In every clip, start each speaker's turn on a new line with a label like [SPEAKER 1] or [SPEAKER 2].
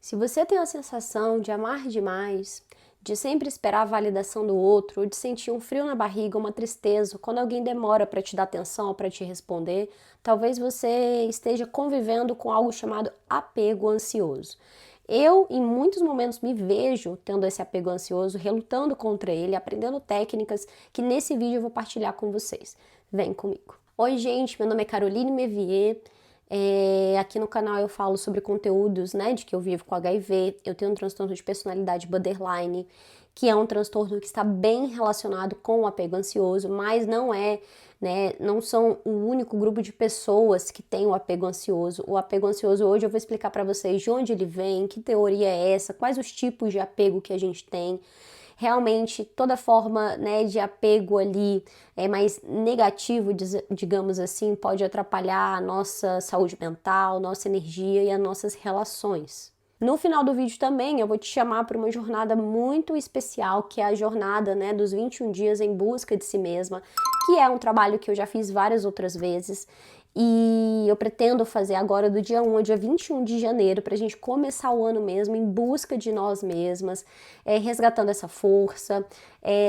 [SPEAKER 1] Se você tem a sensação de amar demais, de sempre esperar a validação do outro, ou de sentir um frio na barriga, uma tristeza, quando alguém demora para te dar atenção ou para te responder, talvez você esteja convivendo com algo chamado apego ansioso. Eu, em muitos momentos, me vejo tendo esse apego ansioso, relutando contra ele, aprendendo técnicas que nesse vídeo eu vou partilhar com vocês. Vem comigo. Oi, gente, meu nome é Caroline Mevier. Aqui no canal eu falo sobre conteúdos, né, de que eu vivo com HIV, eu tenho um transtorno de personalidade borderline, que é um transtorno que está bem relacionado com o apego ansioso, mas não é, né, não são o único grupo de pessoas que tem o apego ansioso. O apego ansioso hoje eu vou explicar para vocês de onde ele vem, que teoria é essa, quais os tipos de apego que a gente tem. Realmente, toda forma, né, de apego ali é mais negativo, digamos assim, pode atrapalhar a nossa saúde mental, nossa energia e as nossas relações. No final do vídeo também eu vou te chamar para uma jornada muito especial, que é a jornada, né, dos 21 dias em busca de si mesma, que é um trabalho que eu já fiz várias outras vezes. E eu pretendo fazer agora do dia 1 ao dia 21 de janeiro, para a gente começar o ano mesmo em busca de nós mesmas, resgatando essa força,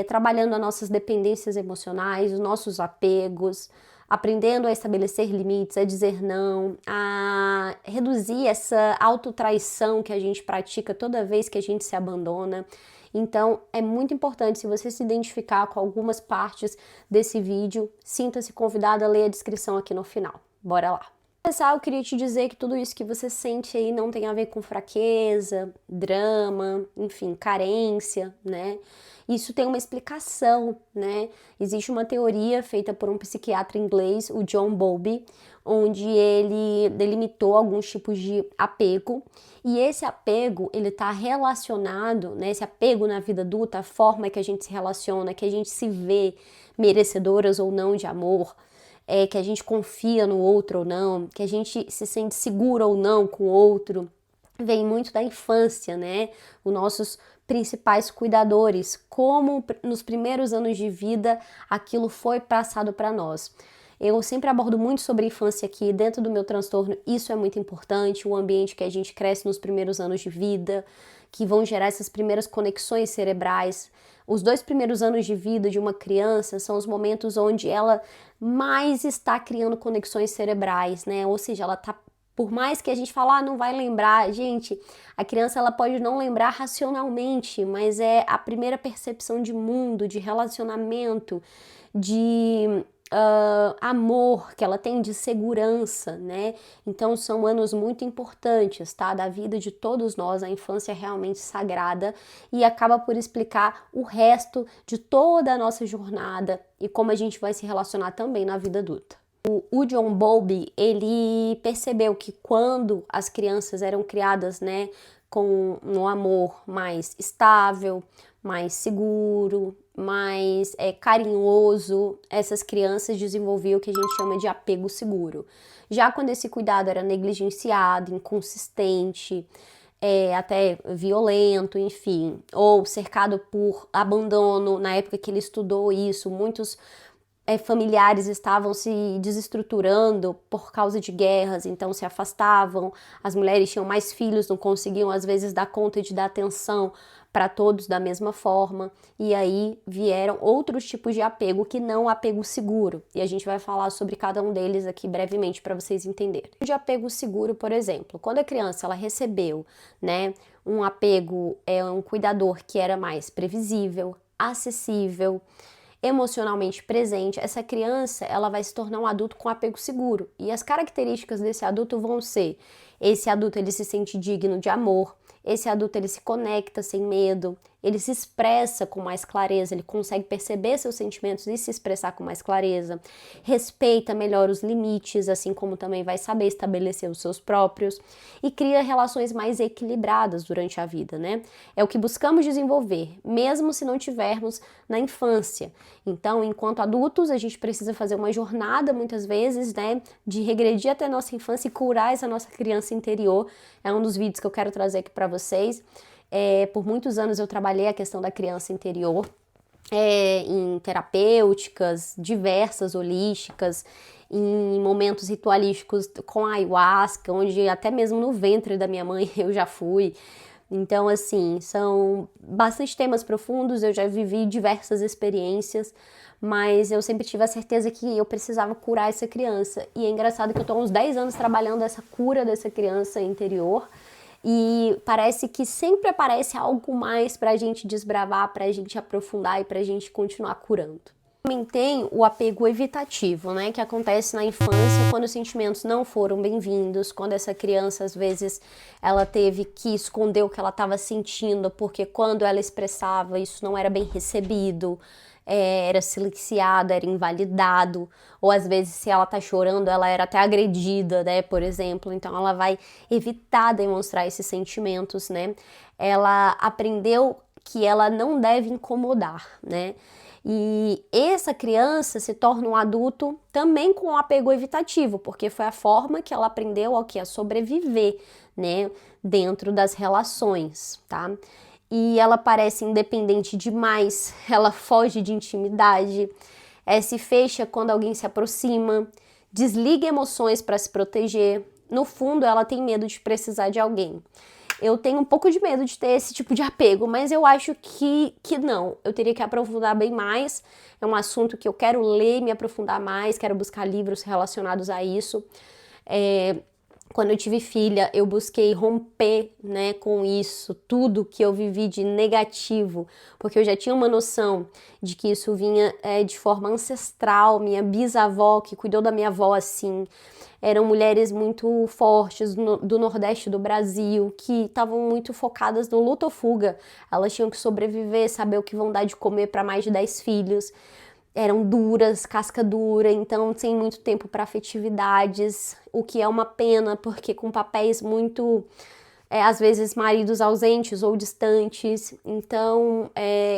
[SPEAKER 1] trabalhando as nossas dependências emocionais, os nossos apegos, aprendendo a estabelecer limites, a dizer não, a reduzir essa autotraição que a gente pratica toda vez que a gente se abandona. Então, é muito importante, se você se identificar com algumas partes desse vídeo, sinta-se convidada a ler a descrição aqui no final. Bora lá! Para começar, eu queria te dizer que tudo isso que você sente aí não tem a ver com fraqueza, drama, enfim, carência, né? Isso tem uma explicação, né? Existe uma teoria feita por um psiquiatra inglês, o John Bowlby, onde ele delimitou alguns tipos de apego, e esse apego, ele está relacionado, né, esse apego na vida adulta, a forma que a gente se relaciona, que a gente se vê merecedoras ou não de amor, que a gente confia no outro ou não, que a gente se sente segura ou não com o outro, vem muito da infância, né? Os nossos principais cuidadores, como nos primeiros anos de vida aquilo foi passado para nós. Eu sempre abordo muito sobre a infância aqui, dentro do meu transtorno, isso é muito importante, o ambiente que a gente cresce nos primeiros anos de vida, que vão gerar essas primeiras conexões cerebrais. Os 2 primeiros anos de vida de uma criança são os momentos onde ela mais está criando conexões cerebrais, né? Ou seja, ela está, por mais que a gente fale, não vai lembrar, gente, a criança ela pode não lembrar racionalmente, mas é a primeira percepção de mundo, de relacionamento, de amor que ela tem, de segurança, né? Então são anos muito importantes, tá? Da vida de todos nós, a infância é realmente sagrada e acaba por explicar o resto de toda a nossa jornada e como a gente vai se relacionar também na vida adulta. O John Bowlby, ele percebeu que quando as crianças eram criadas, né, com um amor mais estável, mais seguro, mais carinhoso, essas crianças desenvolviam o que a gente chama de apego seguro. Já quando esse cuidado era negligenciado, inconsistente, até violento, enfim, ou cercado por abandono, na época que ele estudou isso, muitos familiares estavam se desestruturando por causa de guerras, então se afastavam, as mulheres tinham mais filhos, não conseguiam às vezes dar conta de dar atenção para todos da mesma forma, e aí vieram outros tipos de apego que não o apego seguro, e a gente vai falar sobre cada um deles aqui brevemente para vocês entenderem. De apego seguro, por exemplo, quando a criança ela recebeu, né, um apego, um cuidador que era mais previsível, acessível, emocionalmente presente, essa criança ela vai se tornar um adulto com apego seguro. E as características desse adulto vão ser: esse adulto ele se sente digno de amor, esse adulto ele se conecta sem medo, ele se expressa com mais clareza, ele consegue perceber seus sentimentos e se expressar com mais clareza, respeita melhor os limites, assim como também vai saber estabelecer os seus próprios e cria relações mais equilibradas durante a vida, né? É o que buscamos desenvolver, mesmo se não tivermos na infância. Então, enquanto adultos, a gente precisa fazer uma jornada, muitas vezes, né, de regredir até a nossa infância e curar essa nossa criança interior. É um dos vídeos que eu quero trazer aqui para vocês. Por muitos anos eu trabalhei a questão da criança interior. em terapêuticas diversas, holísticas, em momentos ritualísticos com ayahuasca, onde até mesmo no ventre da minha mãe eu já fui. Então, assim, são bastante temas profundos, eu já vivi diversas experiências, mas eu sempre tive a certeza que eu precisava curar essa criança. E é engraçado que eu tô há uns 10 anos trabalhando essa cura dessa criança interior, e parece que sempre aparece algo mais pra gente desbravar, pra gente aprofundar e pra gente continuar curando. Também tem o apego evitativo, né, que acontece na infância quando os sentimentos não foram bem-vindos, quando essa criança às vezes ela teve que esconder o que ela estava sentindo, porque quando ela expressava isso não era bem recebido, era silenciado, era invalidado, ou às vezes se ela tá chorando ela era até agredida, né, por exemplo, então ela vai evitar demonstrar esses sentimentos, né, ela aprendeu que ela não deve incomodar, né, e essa criança se torna um adulto também com um apego evitativo, porque foi a forma que ela aprendeu ao que? A sobreviver, né, dentro das relações, tá? E ela parece independente demais, ela foge de intimidade, se fecha quando alguém se aproxima, desliga emoções para se proteger. No fundo, ela tem medo de precisar de alguém. Eu tenho um pouco de medo de ter esse tipo de apego, mas eu acho que não. Eu teria que aprofundar bem mais. É um assunto que eu quero ler, me aprofundar mais, quero buscar livros relacionados a isso. Quando eu tive filha, eu busquei romper, né, com isso, tudo que eu vivi de negativo, porque eu já tinha uma noção de que isso vinha de forma ancestral. Minha bisavó, que cuidou da minha avó assim, eram mulheres muito fortes do Nordeste do Brasil, que estavam muito focadas no luta ou fuga. Elas tinham que sobreviver, saber o que vão dar de comer para mais de 10 filhos. Eram duras, casca dura, então sem muito tempo para afetividades, o que é uma pena, porque com papéis muito, às vezes, maridos ausentes ou distantes. Então,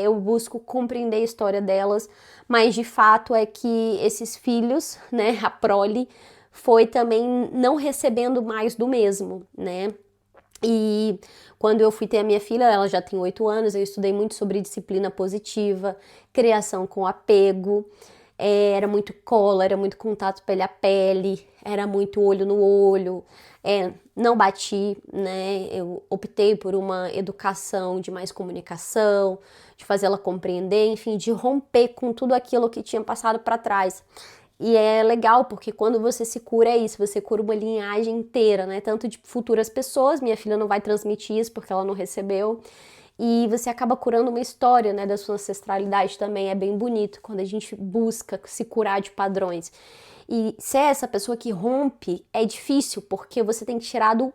[SPEAKER 1] eu busco compreender a história delas, mas de fato é que esses filhos, né, a prole, foi também não recebendo mais do mesmo, né? E quando eu fui ter a minha filha, ela já tem 8 anos, eu estudei muito sobre disciplina positiva, criação com apego, era muito cola, era muito contato pele a pele, era muito olho no olho, não bati, né? Eu optei por uma educação de mais comunicação, de fazer ela compreender, enfim, de romper com tudo aquilo que tinha passado para trás. E é legal porque quando você se cura é isso, você cura uma linhagem inteira, né? Tanto de futuras pessoas, minha filha não vai transmitir isso porque ela não recebeu. E você acaba curando uma história, né, da sua ancestralidade também. É bem bonito quando a gente busca se curar de padrões. E ser essa pessoa que rompe é difícil porque você tem que tirar do,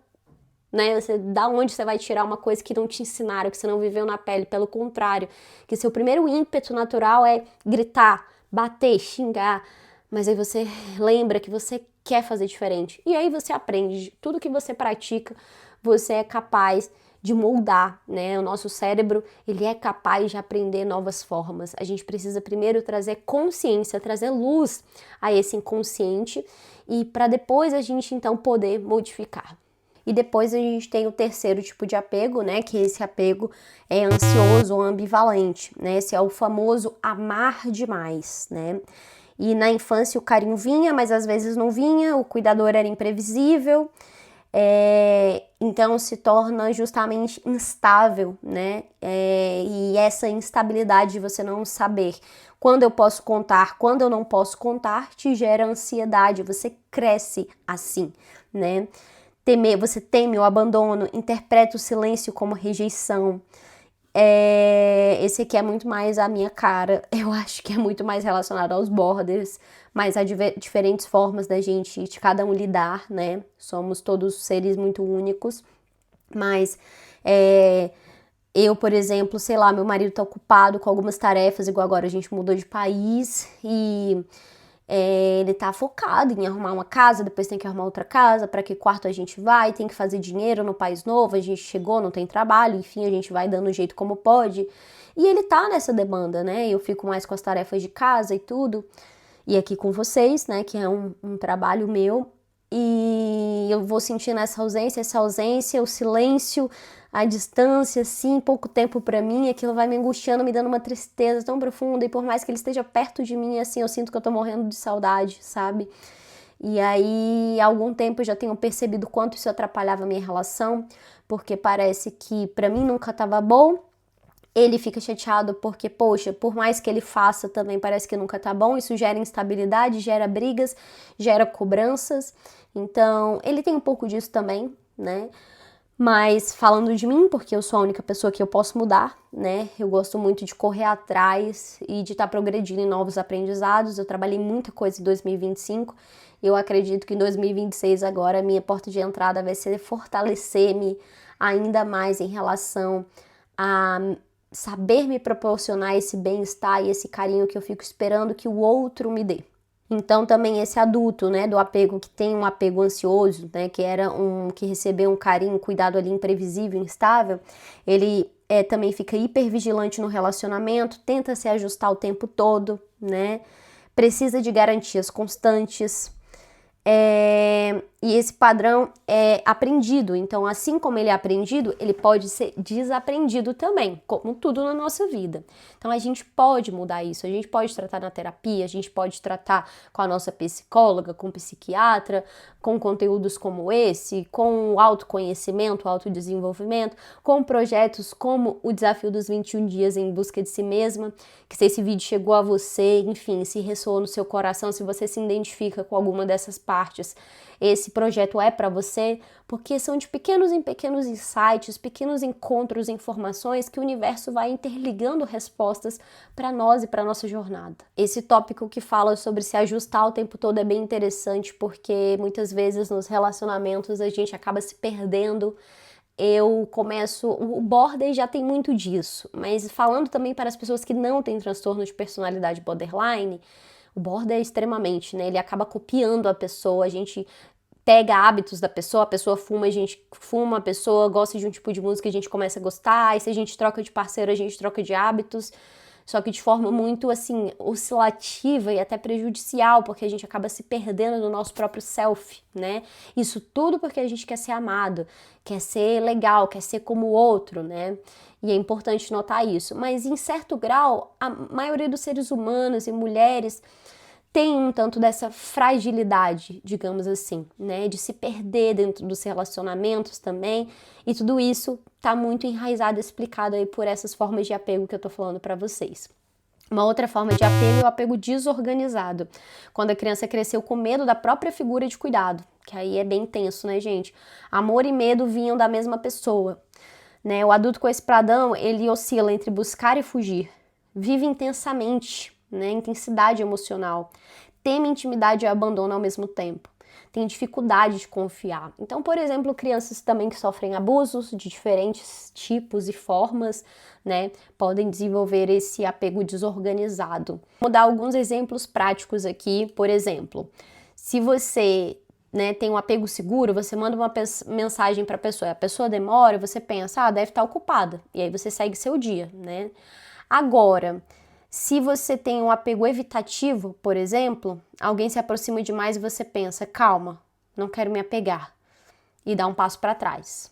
[SPEAKER 1] né? Da onde você vai tirar uma coisa que não te ensinaram, que você não viveu na pele? Pelo contrário, que seu primeiro ímpeto natural é gritar, bater, xingar. Mas aí você lembra que você quer fazer diferente. E aí você aprende. Tudo que você pratica, você é capaz de moldar, né? O nosso cérebro, ele é capaz de aprender novas formas. A gente precisa primeiro trazer consciência, trazer luz a esse inconsciente e para depois a gente então poder modificar. E depois a gente tem o terceiro tipo de apego, né? Que esse apego é ansioso ou ambivalente, né? Esse é o famoso amar demais, né? E na infância o carinho vinha, mas às vezes não vinha, o cuidador era imprevisível, então se torna justamente instável, né? E essa instabilidade de você não saber quando eu posso contar, quando eu não posso contar, te gera ansiedade, você cresce assim, né? Você teme o abandono, interpreta o silêncio como rejeição. Esse aqui é muito mais a minha cara, eu acho que é muito mais relacionado aos borders, mas há diferentes formas da gente, de cada um lidar, né? Somos todos seres muito únicos, mas eu, por exemplo, sei lá, meu marido tá ocupado com algumas tarefas, igual agora a gente mudou de país e ele tá focado em arrumar uma casa, depois tem que arrumar outra casa, para que quarto a gente vai, tem que fazer dinheiro no país novo, a gente chegou, não tem trabalho, enfim, a gente vai dando o jeito como pode. E ele tá nessa demanda, né? Eu fico mais com as tarefas de casa e tudo, e aqui com vocês, né, que é um trabalho meu, e eu vou sentindo essa ausência, o silêncio, a distância, assim, pouco tempo pra mim, aquilo vai me angustiando, me dando uma tristeza tão profunda, e por mais que ele esteja perto de mim, assim, eu sinto que eu tô morrendo de saudade, sabe? E aí, há algum tempo eu já tenho percebido quanto isso atrapalhava a minha relação, porque parece que pra mim nunca tava bom, ele fica chateado porque, poxa, por mais que ele faça também parece que nunca tá bom, isso gera instabilidade, gera brigas, gera cobranças, então ele tem um pouco disso também, né? Mas falando de mim, porque eu sou a única pessoa que eu posso mudar, né? Eu gosto muito de correr atrás e de estar progredindo em novos aprendizados. Eu trabalhei muita coisa em 2025. Eu acredito que em 2026 agora a minha porta de entrada vai ser fortalecer-me ainda mais em relação a saber me proporcionar esse bem-estar e esse carinho que eu fico esperando que o outro me dê. Então também esse adulto, né, do apego que tem um apego ansioso, né, que recebeu um carinho, um cuidado ali imprevisível, instável, ele também fica hipervigilante no relacionamento, tenta se ajustar o tempo todo, né, precisa de garantias constantes. E esse padrão é aprendido, então assim como ele é aprendido, ele pode ser desaprendido também, como tudo na nossa vida. Então a gente pode mudar isso, a gente pode tratar na terapia, a gente pode tratar com a nossa psicóloga, com o psiquiatra, com conteúdos como esse, com o autoconhecimento, o autodesenvolvimento, com projetos como o Desafio dos 21 Dias em Busca de Si Mesma, que se esse vídeo chegou a você, enfim, se ressoou no seu coração, se você se identifica com alguma dessas partes, esse projeto é para você, porque são de pequenos em pequenos insights, pequenos encontros, informações que o universo vai interligando respostas para nós e para nossa jornada. Esse tópico que fala sobre se ajustar o tempo todo é bem interessante, porque muitas vezes nos relacionamentos a gente acaba se perdendo. O border já tem muito disso, mas falando também para as pessoas que não têm transtorno de personalidade borderline, o border é extremamente, né? Ele acaba copiando a pessoa, a gente pega hábitos da pessoa, a pessoa fuma, a gente fuma, a pessoa gosta de um tipo de música, a gente começa a gostar, e se a gente troca de parceiro, a gente troca de hábitos, só que de forma muito, assim, oscilativa e até prejudicial, porque a gente acaba se perdendo no nosso próprio self, né? Isso tudo porque a gente quer ser amado, quer ser legal, quer ser como o outro, né? E é importante notar isso. Mas, em certo grau, a maioria dos seres humanos e mulheres tem um tanto dessa fragilidade, digamos assim, né, de se perder dentro dos relacionamentos também, e tudo isso tá muito enraizado, explicado aí por essas formas de apego que eu tô falando para vocês. Uma outra forma de apego é o apego desorganizado, quando a criança cresceu com medo da própria figura de cuidado, que aí é bem tenso, né, gente? Amor e medo vinham da mesma pessoa, né? O adulto com esse padrão, ele oscila entre buscar e fugir, vive intensamente, né, intensidade emocional, teme intimidade e abandono ao mesmo tempo, tem dificuldade de confiar. Então, por exemplo, crianças também que sofrem abusos de diferentes tipos e formas, né, podem desenvolver esse apego desorganizado. Vou dar alguns exemplos práticos aqui. Por exemplo, se você, né, tem um apego seguro, você manda uma mensagem para a pessoa demora, você pensa, deve estar ocupada, e aí você segue seu dia, né? Agora, se você tem um apego evitativo, por exemplo, alguém se aproxima demais e você pensa, calma, não quero me apegar, e dá um passo para trás.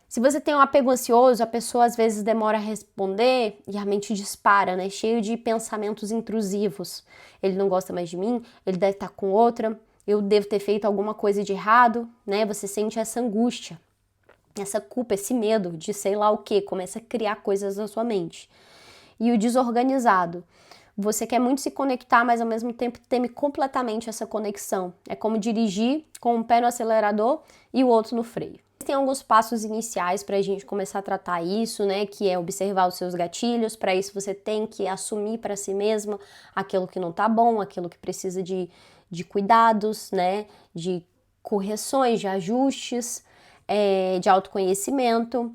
[SPEAKER 1] Se você tem um apego ansioso, a pessoa às vezes demora a responder e a mente dispara, né? Cheio de pensamentos intrusivos. Ele não gosta mais de mim, ele deve estar com outra, eu devo ter feito alguma coisa de errado, né? Você sente essa angústia, essa culpa, esse medo de sei lá o que, começa a criar coisas na sua mente. E o desorganizado. Você quer muito se conectar, mas ao mesmo tempo teme completamente essa conexão. É como dirigir com um pé no acelerador e o outro no freio. Tem alguns passos iniciais para a gente começar a tratar isso, né? Que é observar os seus gatilhos. Para isso você tem que assumir para si mesma aquilo que não tá bom, aquilo que precisa de cuidados, né? De correções, de ajustes, de autoconhecimento.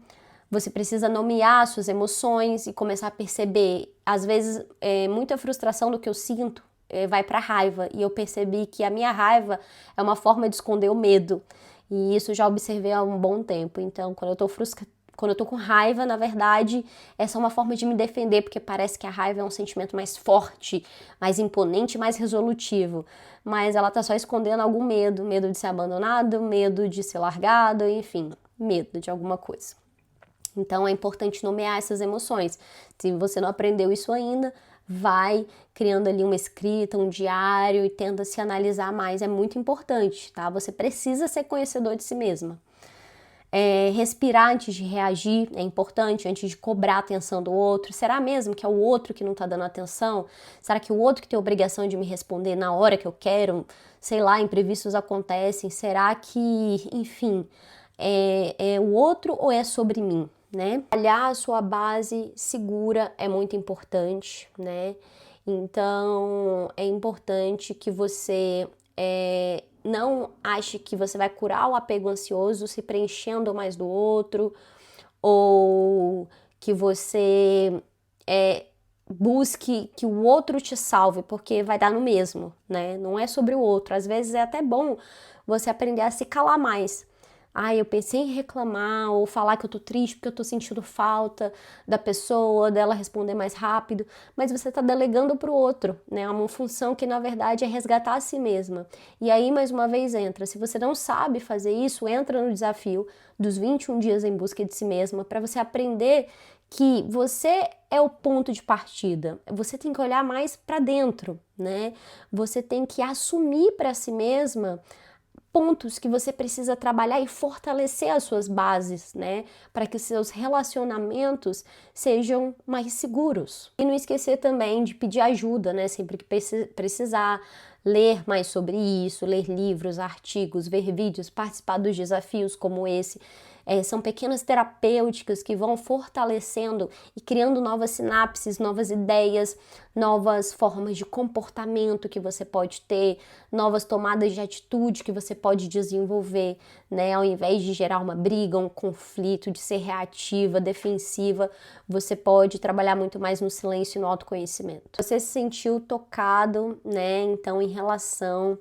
[SPEAKER 1] Você precisa nomear suas emoções e começar a perceber, às vezes, muita frustração do que eu sinto vai para raiva. E eu percebi que a minha raiva é uma forma de esconder o medo. E isso eu já observei há um bom tempo. Então, quando eu tô com raiva, na verdade, essa é uma forma de me defender, porque parece que a raiva é um sentimento mais forte, mais imponente, mais resolutivo. Mas ela tá só escondendo algum medo. Medo de ser abandonado, medo de ser largado, enfim, medo de alguma coisa. Então é importante nomear essas emoções. Se você não aprendeu isso ainda, vai criando ali uma escrita, um diário e tenta se analisar mais. É muito importante, tá? Você precisa ser conhecedor de si mesma. Respirar antes de reagir é importante, antes de cobrar a atenção do outro. Será mesmo que é o outro que não tá dando atenção? Será que o outro que tem a obrigação de me responder na hora que eu quero? Sei lá, imprevistos acontecem. Será que, enfim, é o outro ou é sobre mim, né? Olhar a sua base segura é muito importante, né? Então, é importante que você não ache que você vai curar o apego ansioso se preenchendo mais do outro, ou que você busque que o outro te salve, porque vai dar no mesmo, né? Não é sobre o outro. Às vezes é até bom você aprender a se calar mais. Eu pensei em reclamar ou falar que eu tô triste porque eu tô sentindo falta da pessoa, dela responder mais rápido, mas você tá delegando pro outro, né? É uma função que na verdade é resgatar a si mesma. E aí, mais uma vez, se você não sabe fazer isso, entra no desafio dos 21 dias em busca de si mesma, para você aprender que você é o ponto de partida. Você tem que olhar mais para dentro, né? Você tem que assumir para si mesma pontos que você precisa trabalhar e fortalecer as suas bases, né? Para que os seus relacionamentos sejam mais seguros. E não esquecer também de pedir ajuda, né? Sempre que precisar, ler mais sobre isso, ler livros, artigos, ver vídeos, participar dos desafios como esse. São pequenas terapêuticas que vão fortalecendo e criando novas sinapses, novas ideias, novas formas de comportamento que você pode ter, novas tomadas de atitude que você pode desenvolver, né? Ao invés de gerar uma briga, um conflito, de ser reativa, defensiva, você pode trabalhar muito mais no silêncio e no autoconhecimento. Você se sentiu tocado, né? Então, em relação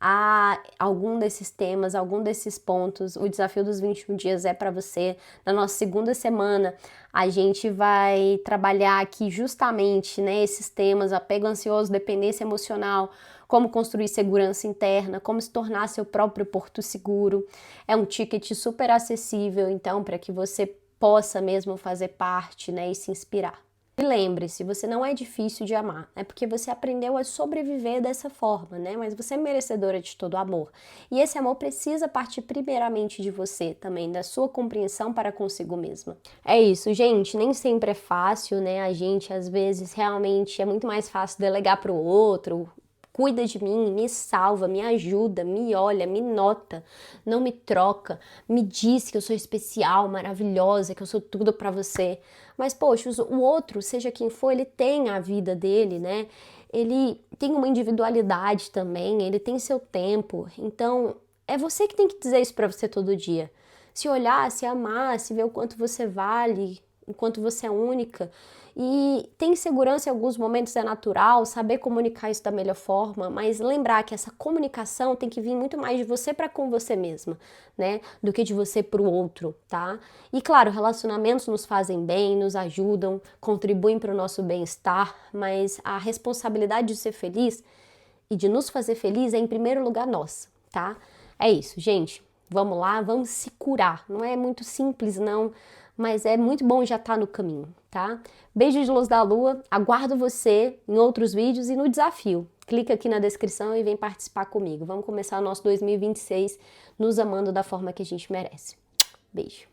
[SPEAKER 1] a algum desses temas, algum desses pontos, o desafio dos 21 dias é para você. Na nossa segunda semana, a gente vai trabalhar aqui justamente, né, esses temas: apego ansioso, dependência emocional, como construir segurança interna, como se tornar seu próprio porto seguro. É um ticket super acessível, então, para que você possa mesmo fazer parte, né, e se inspirar. E lembre-se, você não é difícil de amar, é porque você aprendeu a sobreviver dessa forma, né? Mas você é merecedora de todo amor. E esse amor precisa partir primeiramente de você também, da sua compreensão para consigo mesma. É isso, gente, nem sempre é fácil, né? A gente, às vezes, realmente é muito mais fácil delegar para o outro. Cuida de mim, me salva, me ajuda, me olha, me nota, não me troca, me diz que eu sou especial, maravilhosa, que eu sou tudo pra você. Mas, poxa, o outro, seja quem for, ele tem a vida dele, né? Ele tem uma individualidade também, ele tem seu tempo. Então, é você que tem que dizer isso pra você todo dia. Se olhar, se amar, se ver o quanto você vale, o quanto você é única. E ter segurança em alguns momentos é natural, saber comunicar isso da melhor forma, mas lembrar que essa comunicação tem que vir muito mais de você para com você mesma, né, do que de você para o outro, tá? E claro, relacionamentos nos fazem bem, nos ajudam, contribuem para o nosso bem-estar, mas a responsabilidade de ser feliz e de nos fazer feliz é em primeiro lugar nossa, tá? É isso, gente. Vamos lá, vamos se curar. Não é muito simples, não, mas é muito bom já estar no caminho, tá? Beijo de luz da lua, aguardo você em outros vídeos e no desafio. Clica aqui na descrição e vem participar comigo. Vamos começar o nosso 2026 nos amando da forma que a gente merece. Beijo.